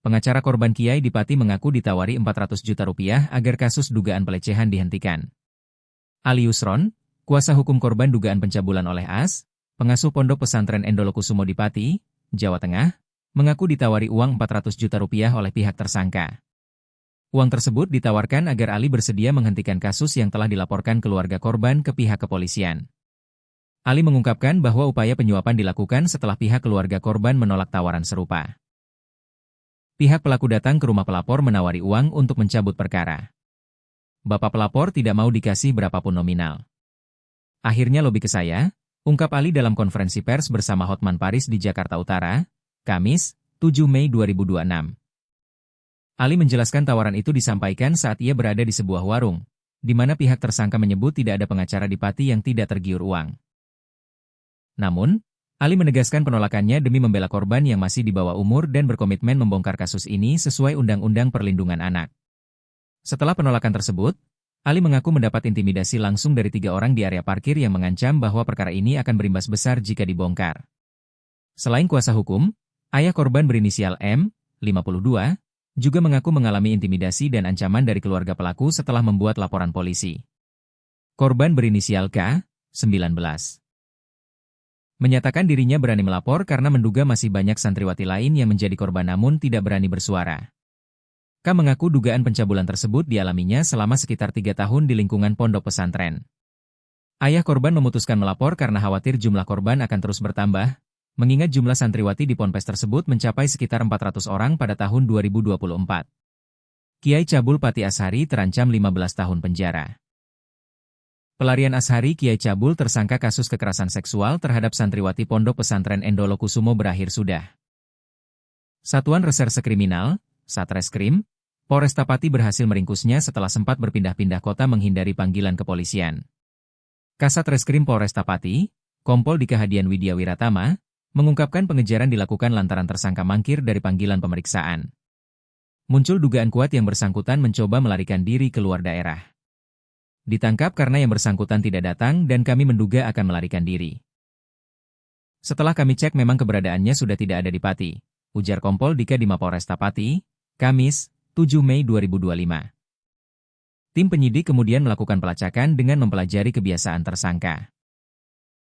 Pengacara korban Kiai di Pati mengaku ditawari 400 juta rupiah agar kasus dugaan pelecehan dihentikan. Ali Yusron, kuasa hukum korban dugaan pencabulan oleh AS, pengasuh Pondok Pesantren Endolokusumo di Pati, Jawa Tengah, mengaku ditawari uang 400 juta rupiah oleh pihak tersangka. Uang tersebut ditawarkan agar Ali bersedia menghentikan kasus yang telah dilaporkan keluarga korban ke pihak kepolisian. Ali mengungkapkan bahwa upaya penyuapan dilakukan setelah pihak keluarga korban menolak tawaran serupa. Pihak pelaku datang ke rumah pelapor menawari uang untuk mencabut perkara. Bapak pelapor tidak mau dikasih berapapun nominal. Akhirnya lobi ke saya, ungkap Ali dalam konferensi pers bersama Hotman Paris di Jakarta Utara, Kamis, 7 Mei 2026. Ali menjelaskan tawaran itu disampaikan saat ia berada di sebuah warung, di mana pihak tersangka menyebut tidak ada pengacara di Pati yang tidak tergiur uang. Namun, Ali menegaskan penolakannya demi membela korban yang masih di bawah umur dan berkomitmen membongkar kasus ini sesuai Undang-Undang Perlindungan Anak. Setelah penolakan tersebut, Ali mengaku mendapat intimidasi langsung dari 3 orang di area parkir yang mengancam bahwa perkara ini akan berimbas besar jika dibongkar. Selain kuasa hukum, ayah korban berinisial M, 52, juga mengaku mengalami intimidasi dan ancaman dari keluarga pelaku setelah membuat laporan polisi. Korban berinisial K, 19. Menyatakan dirinya berani melapor karena menduga masih banyak santriwati lain yang menjadi korban namun tidak berani bersuara. K mengaku dugaan pencabulan tersebut dialaminya selama sekitar 3 tahun di lingkungan pondok pesantren. Ayah korban memutuskan melapor karena khawatir jumlah korban akan terus bertambah, mengingat jumlah santriwati di ponpes tersebut mencapai sekitar 400 orang pada tahun 2024. Kiai Cabul Pati Ashari terancam 15 tahun penjara. Pelarian Ashari Kiai Cabul tersangka kasus kekerasan seksual terhadap santriwati Pondok Pesantren Endolokusumo berakhir sudah. Satuan Reserse Kriminal, Satreskrim, Polresta Pati berhasil meringkusnya setelah sempat berpindah-pindah kota menghindari panggilan kepolisian. Kasat Reskrim Polresta Pati, Kompol Dika Hadian Widya Wiratama, mengungkapkan pengejaran dilakukan lantaran tersangka mangkir dari panggilan pemeriksaan. Muncul dugaan kuat yang bersangkutan mencoba melarikan diri keluar daerah. Ditangkap karena yang bersangkutan tidak datang dan kami menduga akan melarikan diri. Setelah kami cek memang keberadaannya sudah tidak ada di Pati, ujar Kompol Dika di Mapolresta Pati, Kamis, 7 Mei 2025. Tim penyidik kemudian melakukan pelacakan dengan mempelajari kebiasaan tersangka.